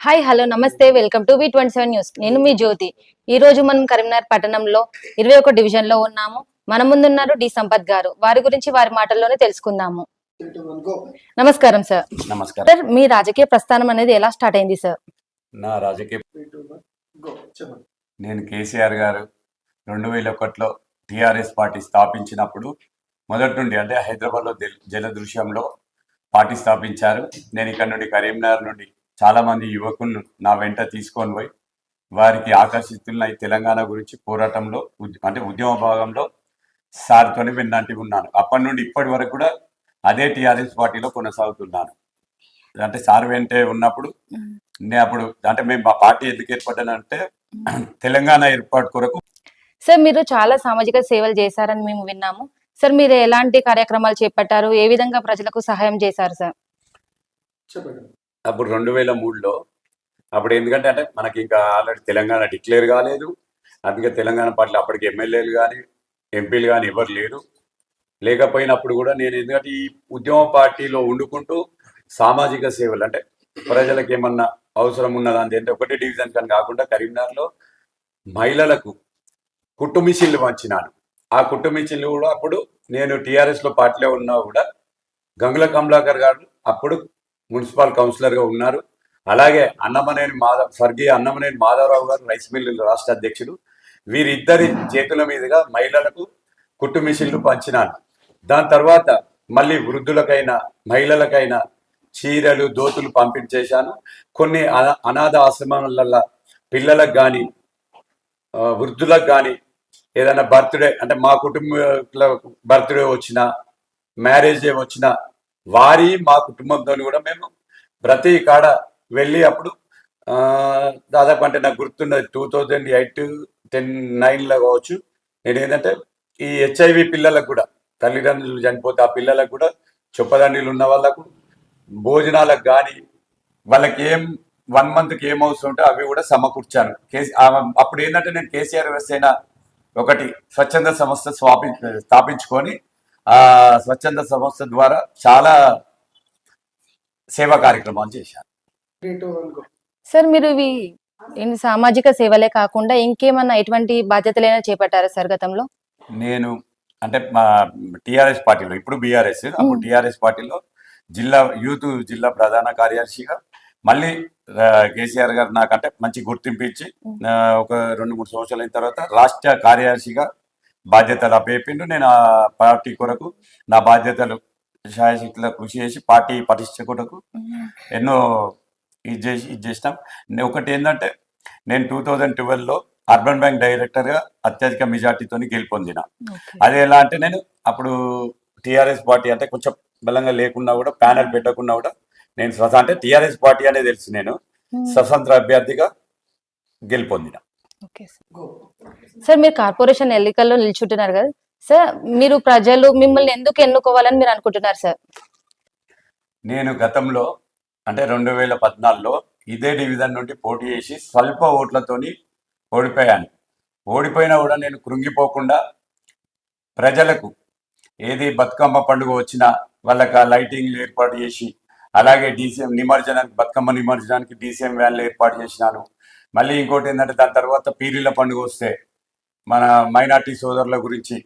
Hi hello నమస్తే welcome to V27 news. నేను మీ జ్యోతి. ఈ రోజు మనం కరీంనగర్ పట్టణంలో 21 డివిజన్ లో ఉన్నాము. మన ముందున్నారు డి సంపత్ గారు. వారి గురించి వారి మాటల్లోనే తెలుసుకుందాము. నమస్కారం సార్. నమస్కారం సార్, మీ రాజకీయ ప్రస్థానం అనేది ఎలా స్టార్ట్ అయింది సార్? నా రాజకీయ నేను కేసీఆర్ గారు 2001లో టిఆర్ఎస్ పార్టీ స్థాపించినప్పుడు మొదటి నుండి అంటే హైదరాబాద్లో జలదృశ్యంలో పార్టీ స్థాపించారు. నేను ఇక్కడ నుండి కరీంనగర్ నుండి చాలా మంది యువకులను నా వెంట తీసుకొని పోయి వారికి ఆకర్షితులై తెలంగాణ గురించి పోరాటంలో అంటే ఉద్యమ భాగంలో సార్తోనే వెన్నంటి ఉన్నాను. అప్పటి నుండి ఇప్పటి వరకు కూడా అదే టిఆర్ఎస్ పార్టీలో కొనసాగుతున్నాను. అంటే సార్ వెంటే ఉన్నప్పుడు నేను అప్పుడు అంటే మేము మా పార్టీ ఎందుకు ఏర్పడ్డానంటే తెలంగాణ ఏర్పాటు కొరకు. సార్, మీరు చాలా సామాజిక సేవలు చేశారని మేము విన్నాము. సార్, మీరు ఎలాంటి కార్యక్రమాలు చేపట్టారు? ఏ విధంగా ప్రజలకు సహాయం చేశారు సార్? అప్పుడు 2003లో అప్పుడు ఎందుకంటే అంటే మనకి ఇంకా ఆల్రెడీ తెలంగాణ డిక్లేర్ కాలేదు. అందుకే తెలంగాణ పార్టీలో అప్పటికి ఎమ్మెల్యేలు కానీ ఎంపీలు కానీ ఎవరు లేరు. లేకపోయినప్పుడు కూడా నేను ఎందుకంటే ఈ ఉద్యమ పార్టీలో వండుకుంటూ సామాజిక సేవలు అంటే ప్రజలకు ఏమన్నా అవసరం ఉన్నదాని అంటే ఒకటే డివిజన్ కానీ కాకుండా కరీంనగర్లో మహిళలకు కుట్టు మిషన్లు పంచినాను. ఆ కుట్టు మిషన్లు కూడా అప్పుడు నేను టీఆర్ఎస్లో పార్టీలో ఉన్నా కూడా గంగుల కమలాకర్ గారు అప్పుడు మున్సిపల్ కౌన్సిలర్గా ఉన్నారు. అలాగే స్వర్గీయ అన్నమనేని మాధవరావు గారు రైస్ మిల్లుల రాష్ట్ర అధ్యక్షుడు. వీరిద్దరి చేతుల మీదుగా మహిళలకు కుట్టు మిషన్లు పంచినాను. దాని తర్వాత మళ్ళీ వృద్ధులకైనా మహిళలకైనా చీరలు దోతులు పంపించేశాను. కొన్ని అనాథ ఆశ్రమాల పిల్లలకు కానీ వృద్ధులకు కానీ ఏదైనా బర్త్డే అంటే మా కుటుంబ బర్త్డే వచ్చినా మ్యారేజ్ డే వచ్చినా మా కుటుంబంతో కూడా మేము ప్రతి కాడ వెళ్ళి అప్పుడు దాదాపు అంటే నాకు గుర్తున్నది 2008-9లో కావచ్చు. నేను ఏంటంటే ఈ హెచ్ఐవి పిల్లలకు కూడా తల్లిదండ్రులు చనిపోతే ఆ పిల్లలకు కూడా చొప్పదండ్రులు ఉన్న వాళ్ళకు భోజనాలకు కానీ వాళ్ళకి 1 మంత్కి ఏం అవసరం ఉంటే అవి కూడా సమకూర్చాను. అప్పుడు ఏంటంటే నేను కేసీఆర్ వ్యవస్థ ఒకటి స్వచ్ఛంద సంస్థ స్థాపించుకొని ఆ స్వచ్ఛంద సంస్థ ద్వారా చాలా సేవా కార్యక్రమాలు చేశాను. సార్, మీరు ఇవి సామాజిక సేవలే కాకుండా ఇంకేమన్నా ఎటువంటి బాధ్యతలైనా చేపట్టారా సార్ గతంలో? నేను అంటే మా టిఆర్ఎస్ పార్టీలో ఇప్పుడు బీఆర్ఎస్ అప్పుడు టిఆర్ఎస్ పార్టీలో జిల్లా ప్రధాన కార్యదర్శిగా మళ్ళీ కేసీఆర్ గారు నాకంటే మంచి గుర్తింపు ఇచ్చి ఒక 2-3 సంవత్సరాలు అయిన తర్వాత రాష్ట్ర కార్యదర్శిగా బాధ్యతలు అప్పచెప్పిండు. నేను ఆ పార్టీ కొరకు నా బాధ్యతలు శాయశక్తిలో కృషి చేసి పార్టీ పటిష్ట కొరకు ఎన్నో ఇది చేసినాం. ఒకటి ఏంటంటే నేను 2012లో అర్బన్ బ్యాంక్ డైరెక్టర్గా అత్యధిక మెజార్టీతో గెలుపొందిన. అది ఎలా అంటే నేను అప్పుడు టీఆర్ఎస్ పార్టీ అంటే కొంచెం బలంగా లేకున్నా కూడా ప్యానెల్ పెట్టకుండా కూడా నేను అంటే టీఆర్ఎస్ పార్టీ అనేది తెలుసు నేను స్వతంత్ర అభ్యర్థిగా గెలుపొందిన. సార్, మీరు కార్పొరేషన్ ఎన్నికల్లో నిల్చుంటున్నారు కదా సార్, మీరు ప్రజలు మిమ్మల్ని ఎందుకు ఎన్నుకోవాలని మీరు అనుకుంటున్నారు సార్? నేను గతంలో అంటే 2014లో ఇదే డివిజన్ నుండి పోటీ చేసి స్వల్ప ఓట్లతోని ఓడిపోయాను. ఓడిపోయినా కూడా నేను కృంగిపోకుండా ప్రజలకు ఏది బతుకమ్మ పండుగ వచ్చినా వాళ్ళకి లైటింగ్లు ఏర్పాటు చేసి అలాగే డీసీఎం నిమజ్జనానికి బతుకమ్మ నిమజ్జనానికి డీసీఎం వ్యాన్లు ఏర్పాటు చేసినాను. మళ్ళీ ఇంకోటి ఏంటంటే దాని తర్వాత పీరీల పండుగ వస్తే మన మైనార్టీ సోదరుల గురించి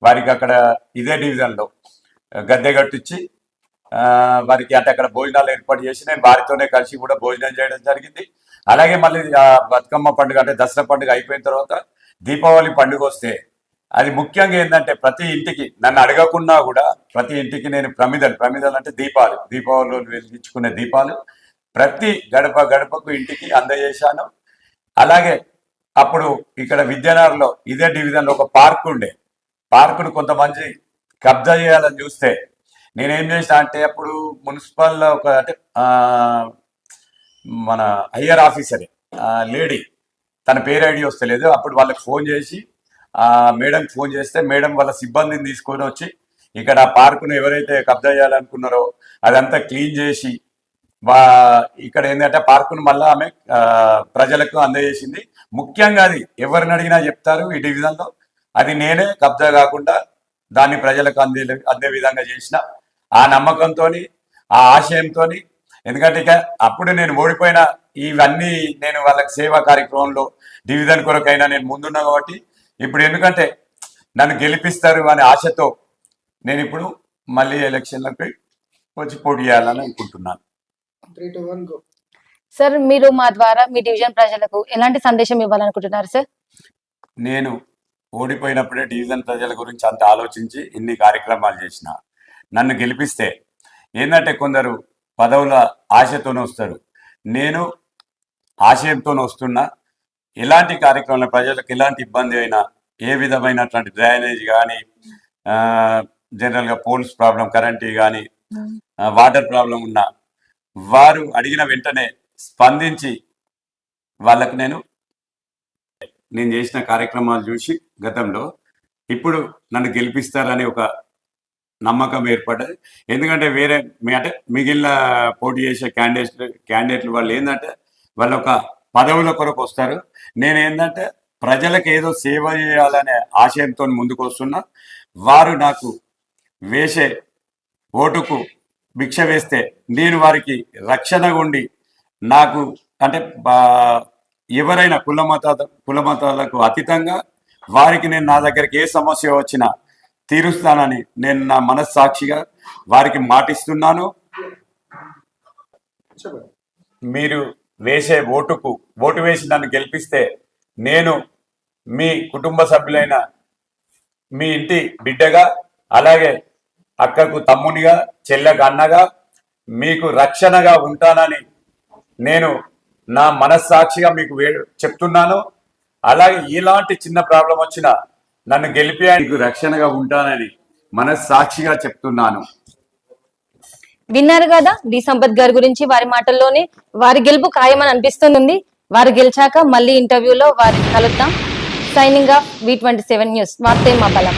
వారికి అక్కడ ఇదే డివిజన్లో గద్దె కట్టించి వారికి అంటే అక్కడ భోజనాలు ఏర్పాటు చేసి నేను వారితోనే కలిసి కూడా భోజనం చేయడం జరిగింది. అలాగే మళ్ళీ బతుకమ్మ పండుగ అంటే దసరా పండుగ అయిపోయిన తర్వాత దీపావళి పండుగ వస్తే అది ముఖ్యంగా ఏంటంటే ప్రతి ఇంటికి నన్ను అడగకున్నా కూడా ప్రతి ఇంటికి నేను ప్రమిదలు అంటే దీపావళిలో వెలిగించుకునే దీపాలు ప్రతి గడపకు ఇంటికి అందజేశాను. అలాగే అప్పుడు ఇక్కడ విద్యానగర్లో ఇదే డివిజన్లో ఒక పార్క్ ఉండే, పార్కును కొంతమంది కబ్జా చేయాలని చూస్తే నేనేం చేసిన అంటే అప్పుడు మున్సిపల్ ఒక అంటే మన హయ్యర్ ఆఫీసరే లేడీ తన పేరు ఐడి వస్తలేదు. అప్పుడు వాళ్ళకి ఫోన్ చేసి మేడంకి ఫోన్ చేస్తే మేడం వాళ్ళ సిబ్బందిని తీసుకొని వచ్చి ఇక్కడ ఆ పార్కును ఎవరైతే కబ్జా చేయాలనుకున్నారో అదంతా క్లీన్ చేసి ఇక్కడ ఏంటంటే పార్కును మళ్ళీ ఆమె ప్రజలకు అందజేసింది. ముఖ్యంగా అది ఎవరిని అడిగినా చెప్తారు ఈ డివిజన్లో అది నేనే కబ్జా కాకుండా దాన్ని ప్రజలకు అందే విధంగా చేసిన ఆ నమ్మకంతో ఆ ఆశయంతో. ఎందుకంటే ఇక అప్పుడు నేను ఓడిపోయిన ఇవన్నీ నేను వాళ్ళకి సేవా కార్యక్రమంలో డివిజన్ కొరకైనా నేను ముందున్నా కాబట్టి ఇప్పుడు ఎందుకంటే నన్ను గెలిపిస్తారు అనే ఆశతో నేను ఇప్పుడు మళ్ళీ ఎలక్షన్లపై వచ్చి పోటీ చేయాలని అనుకుంటున్నాను. సార్ మీరు మా ద్వారా మీ డివిజన్ ప్రజలకు ఎలాంటి సందేశం ఇవ్వాలనుకుంటున్నారు సార్? నేను ఓడిపోయినప్పుడే డివిజన్ ప్రజల గురించి అంత ఆలోచించి ఇన్ని కార్యక్రమాలు చేసిన. నన్ను గెలిపిస్తే ఏంటంటే కొందరు పదవుల ఆశతోనే వస్తారు, నేను ఆశయంతో వస్తున్నా. ఎలాంటి కార్యక్రమాలు ప్రజలకు ఎలాంటి ఇబ్బంది అయినా, ఏ విధమైనటువంటి డ్రైనేజ్ కానీ, జనరల్గా పోల్స్ ప్రాబ్లం, కరెంటు కానీ, వాటర్ ప్రాబ్లం ఉన్నా వారు అడిగిన వెంటనే స్పందించి వాళ్ళకు నేను చేసిన కార్యక్రమాలు చూసి గతంలో ఇప్పుడు నన్ను గెలిపిస్తారని ఒక నమ్మకం ఏర్పడ్డది. ఎందుకంటే అంటే మిగిలిన పోటీ చేసే క్యాండిడేట్లు వాళ్ళు ఏంటంటే వాళ్ళు ఒక పదవుల కొరకు వస్తారు. నేనేంటంటే ప్రజలకు ఏదో సేవ చేయాలనే ఆశయంతో ముందుకు వస్తున్నా. వారు నాకు వేసే ఓటుకు భిక్ష వేస్తే నేను వారికి రక్షణగా ఉండి, నాకు అంటే ఎవరైనా కులమతాలకు అతీతంగా వారికి నేను నా దగ్గరికి ఏ సమస్య వచ్చినా తీరుస్తానని నేను నా మనస్సాక్షిగా వారికి మాటిస్తున్నాను. మీరు వేసే ఓటు వేసి నన్ను గెలిపిస్తే నేను మీ కుటుంబ సభ్యులైన మీ ఇంటి బిడ్డగా, అలాగే అక్కకు తమ్మునిగా, చెల్లెకు అన్నగా మీకు రక్షణగా ఉంటానని నేను నా మనస్సాక్షిగా మీకు చెప్తున్నాను. అలాగే ఇలాంటి చిన్న ప్రాబ్లం వచ్చినా నన్ను గెలిపి మీకు రక్షణగా ఉంటానని మనస్సాక్షిగా చెప్తున్నాను. విన్నారు కదా డి సంపత్ గారి గురించి. వారి మాటల్లోనే వారి గెలుపు ఖాయమని అనిపిస్తుంది. వారు గెలిచాక మళ్ళీ ఇంటర్వ్యూలో వారిని కలుద్దాం. Signing off V27 news. వార్తే మా బలం.